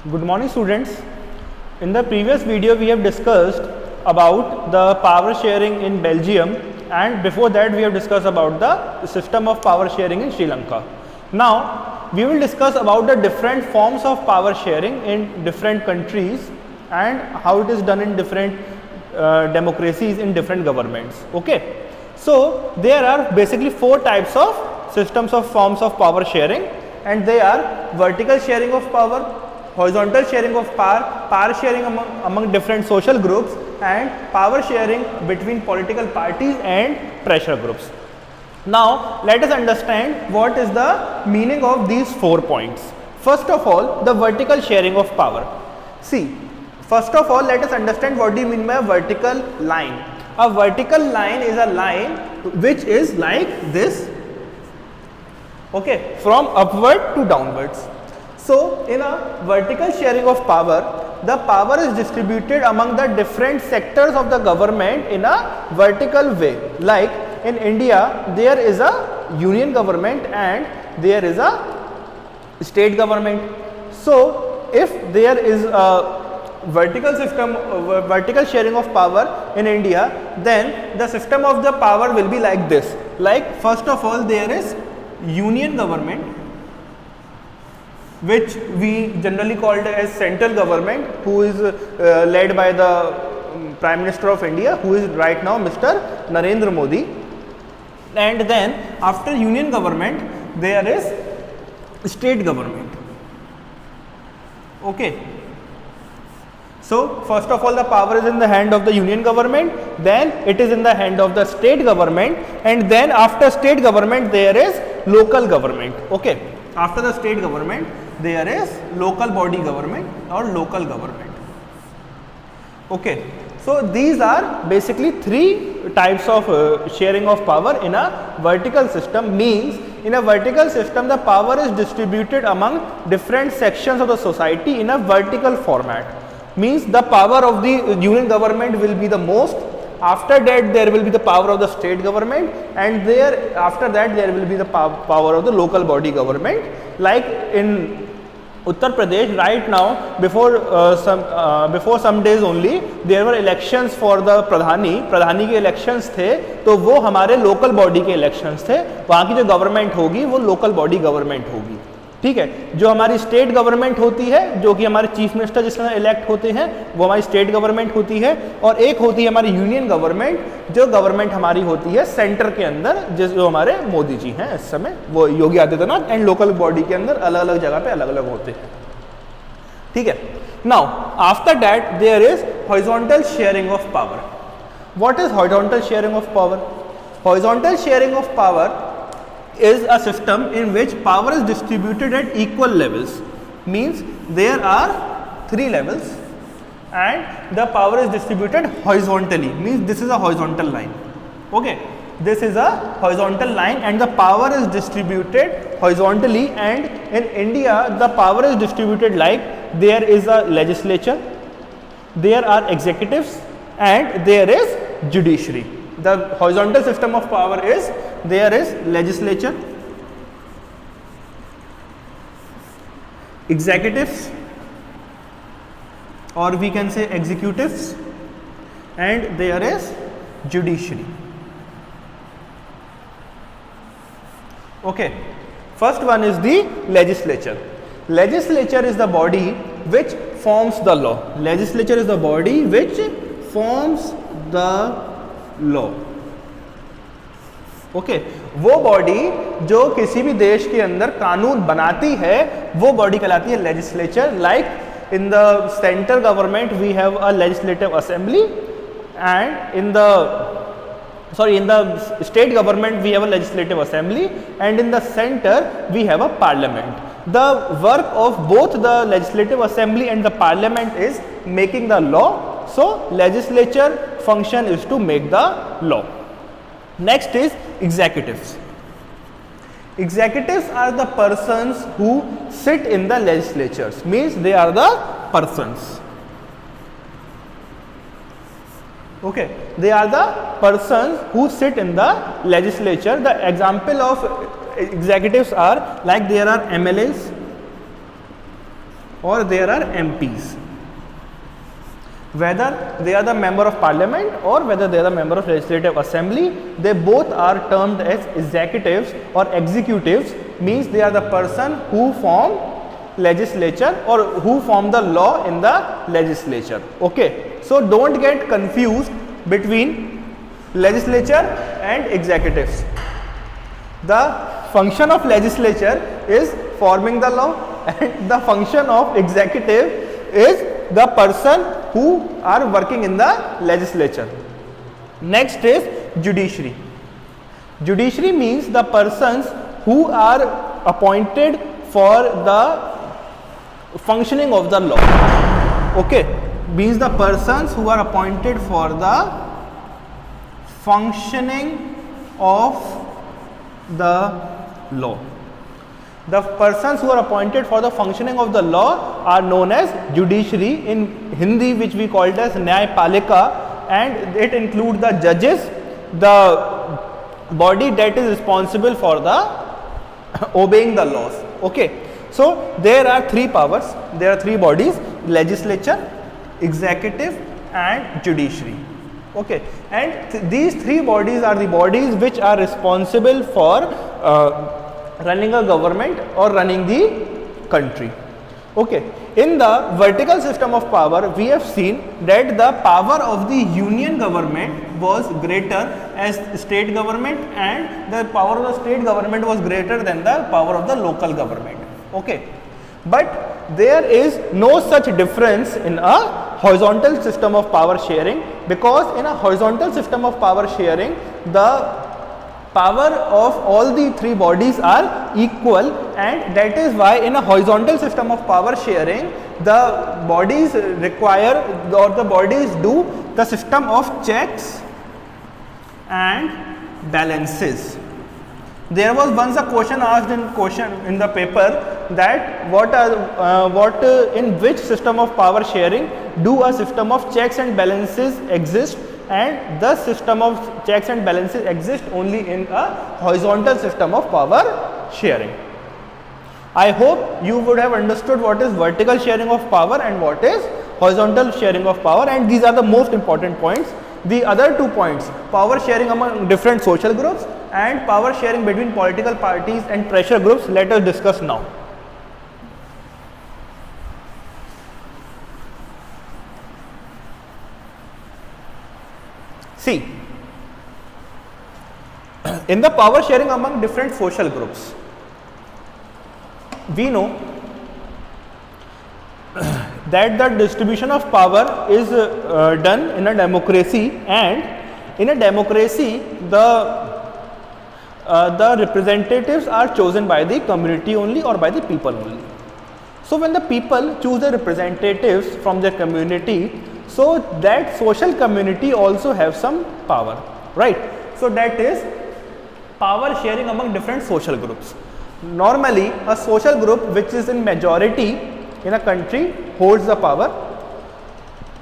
Good morning, students. In the previous video we have discussed about the power sharing in Belgium, and before that we have discussed about the system of power sharing in Sri Lanka. Now we will discuss about the different forms of power sharing in different countries and how it is done in different democracies in different governments. Okay. So there are basically four types of systems of forms of power sharing, and they are vertical sharing of power, horizontal sharing of power, power sharing among different social groups, and power sharing between political parties and pressure groups. Now let us understand what is the meaning of these 4 points. First of all, the vertical sharing of power. See, first of all, let us understand what do you mean by a vertical line. A vertical line is a line which is like this, okay, from upward to downwards. So in a vertical sharing of power, the power is distributed among the different sectors of the government in a vertical way. Like in India, there is a union government and there is a state government. So if there is a vertical system, vertical sharing of power in India, then the system of the power will be like this. Like first of all, there is union government, which we generally called as central government, who is led by the Prime Minister of India, who is right now Mr. Narendra Modi. And then after union government, there is state government. Okay. So first of all, the power is in the hand of the union government, then it is in the hand of the state government, and then after state government there is local government. Okay. After the state government there is local body government or local government. Okay. So these are basically 3 types of sharing of power in a vertical system. Means in a vertical system the power is distributed among different sections of the society in a vertical format. Means the power of the union government will be the most, after that there will be the power of the state government, and there after that there will be the power of the local body government. Like in Uttar Pradesh right now, before some days only there were elections for the प्रधानी के elections थे, तो वो हमारे local body के elections थे. वहाँ की जो government होगी वो local body government होगी. ठीक है. जो हमारी स्टेट गवर्नमेंट होती है, जो कि हमारे चीफ मिनिस्टर जिसमें इलेक्ट होते हैं, वो हमारी स्टेट गवर्नमेंट होती है, और एक होती है हमारी यूनियन गवर्नमेंट, जो गवर्नमेंट हमारी होती है सेंटर के अंदर, जो हमारे मोदी जी हैं इस समय, वो Yogi Adityanath, and local body के अंदर अलग अलग जगह पे अलग अलग होते हैं. ठीक है. Now after that there is horizontal sharing of power. What is horizontal sharing of power? Horizontal sharing of power is a system in which power is distributed at equal levels. Means there are 3 levels and the power is distributed horizontally. Means this is a horizontal line. Okay, this is a horizontal line and the power is distributed horizontally. And in India the power is distributed like there is a legislature, there are executives, and there is judiciary. The horizontal system of power is there is legislature, executives, or we can say executives, and there is judiciary. Okay. First one is the legislature. Legislature is the body which forms the law. Legislature is the body which forms the law. Okay. वो body जो किसी भी देश के अंदर कानून बनाती है, वो बॉडी कहलाती है legislature. Like in the central government we have a legislative assembly, and in the state government we have a legislative assembly, and in the center we have a parliament. The work of both the legislative assembly and the parliament is making the law. So legislature function is to make the law. Next is executives. Executives are the persons who sit in the legislatures. Means they are the persons. Okay, they are the persons who sit in the legislature. The example of executives are like there are MLAs, or there are MPs. Whether they are the member of parliament or whether they are the member of legislative assembly, they both are termed as executives or executives, means they are the person who form legislature or who form the law in the legislature. Okay, so don't get confused between legislature and executives. The function of legislature is forming the law and the function of executive is the person who are working in the legislature. Next is judiciary. Judiciary means the persons who are appointed for the functioning of the law. Okay, means the persons who are appointed for the functioning of the law. The persons who are appointed for the functioning of the law are known as judiciary, in Hindi which we call it as Nyayapalika, and it includes the judges, the body that is responsible for the obeying the laws. Okay, so there are three powers, there are three bodies: legislature, executive and judiciary. Okay, and these three bodies are the bodies which are responsible for running a government or running the country. Okay, in the vertical system of power, we have seen that the power of the union government was greater as state government, and the power of the state government was greater than the power of the local government. Okay, but there is no such difference in a horizontal system of power sharing, because in a horizontal system of power sharing, the power of all the three bodies are equal, and that is why in a horizontal system of power sharing, the bodies require or the bodies do the system of checks and balances. There was once a question asked in the paper that in which system of power sharing do a system of checks and balances exist, and the system of checks and balances exist only in a horizontal system of power sharing. I hope you would have understood what is vertical sharing of power and what is horizontal sharing of power, and these are the most important points. The other 2 points, power sharing among different social groups and power sharing between political parties and pressure groups, let us discuss now. See, in the power sharing among different social groups, we know that the distribution of power is done in a democracy, and in a democracy the representatives are chosen by the community only or by the people only. So when the people choose the representatives from their community, so that social community also have some power, right? So that is power sharing among different social groups. Normally a social group which is in majority in a country holds the power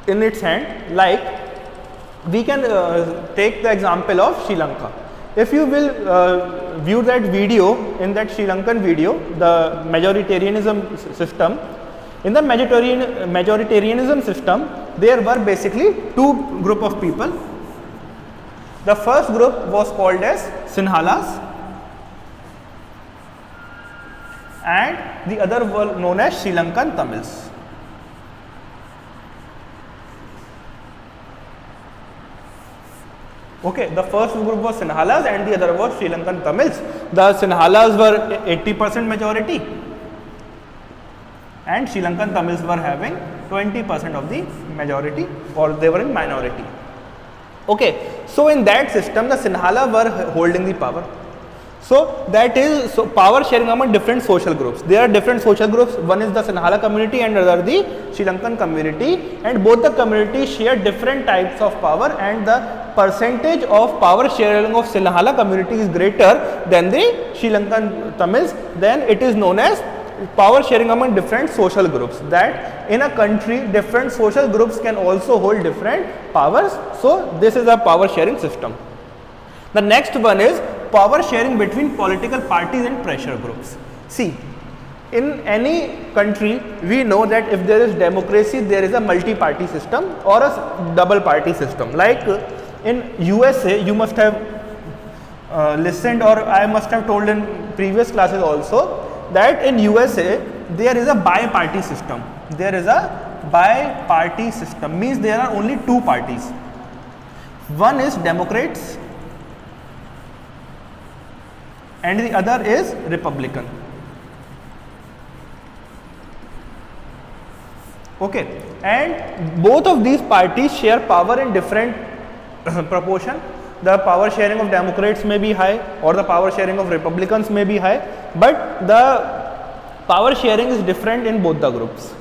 in its hand. Like we can take the example of Sri Lanka. If you will view that video, in that Sri Lankan video, the majoritarianism system, in the majoritarianism system, there were basically two group of people. The first group was called as Sinhalas, and the other were known as Sri Lankan Tamils. Okay, the first group was Sinhalas and the other was Sri Lankan Tamils. The Sinhalas were 80% majority and Sri Lankan Tamils were having 20% of the majority, or they were in minority. Okay, so in that system the Sinhala were holding the power. So that is power sharing among different social groups. There are different social groups. One is the Sinhala community and other the Sri Lankan community, and both the communities share different types of power, and the percentage of power sharing of Sinhala community is greater than the Sri Lankan Tamils. Then it is known as power sharing among different social groups, that in a country different social groups can also hold different powers. So this is a power sharing system. The next one is power sharing between political parties and pressure groups. See, In any country, we know that if there is democracy, there is a multi-party system or a double party system. Like in USA, you must have listened, or I must have told in previous classes also, that in USA there is a bi-party system. There is a bi-party system, means there are only two parties. One is Democrats and the other is Republican. Okay, and both of these parties share power in different proportion. The power sharing of Democrats may be high or the power sharing of Republicans may be high, but the power sharing is different in both the groups,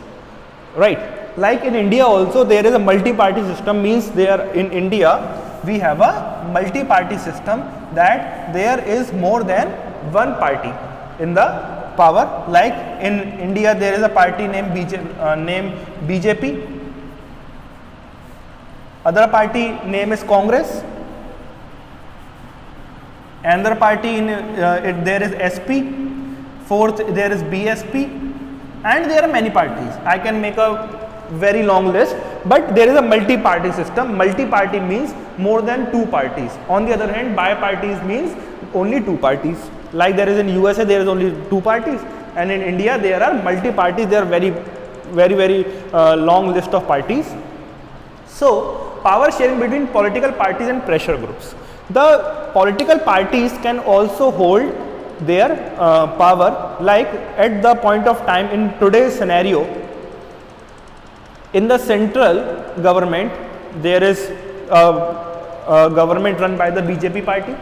right? Like in India also there is a multi-party system, means there in India we have a multi-party system, that there is more than one party in the power. Like in India there is a party named BJP, other party name is Congress, another party in there is SP, fourth there is BSP, and there are many parties. I can make a very long list, but there is a multi-party system. Multi-party means more than two parties. On the other hand, bi-parties means only two parties. Like there is in USA there is only two parties, and in India there are multi-parties. There are very long list of parties. So power sharing between political parties and pressure groups. The political parties can also hold their power, like at the point of time in today's scenario, in the central government there is a government run by the BJP party,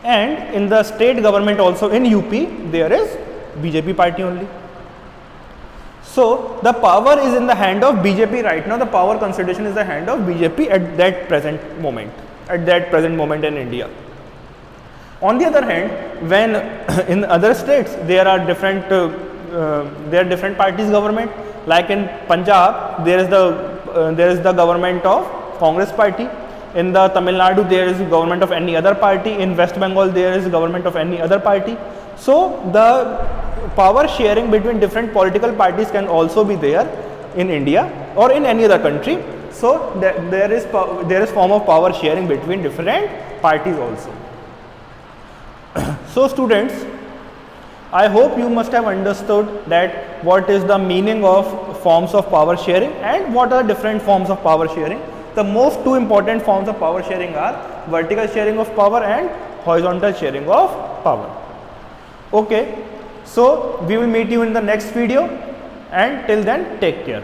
and in the state government also in UP there is BJP party only. So the power is in the hand of BJP right now. The power concentration is in the hand of BJP at that present moment in India. On the other hand, when in other states there are different parties government. Like in Punjab there is the government of Congress party. In the Tamil Nadu there is government of any other party. In West Bengal there is government of any other party. So the power sharing between different political parties can also be there in India or in any other country. So there is form of power sharing between different parties also. So students, I hope you must have understood that what is the meaning of forms of power sharing and what are different forms of power sharing. The most two important forms of power sharing are vertical sharing of power and horizontal sharing of power. Okay, so we will meet you in the next video, and till then take care.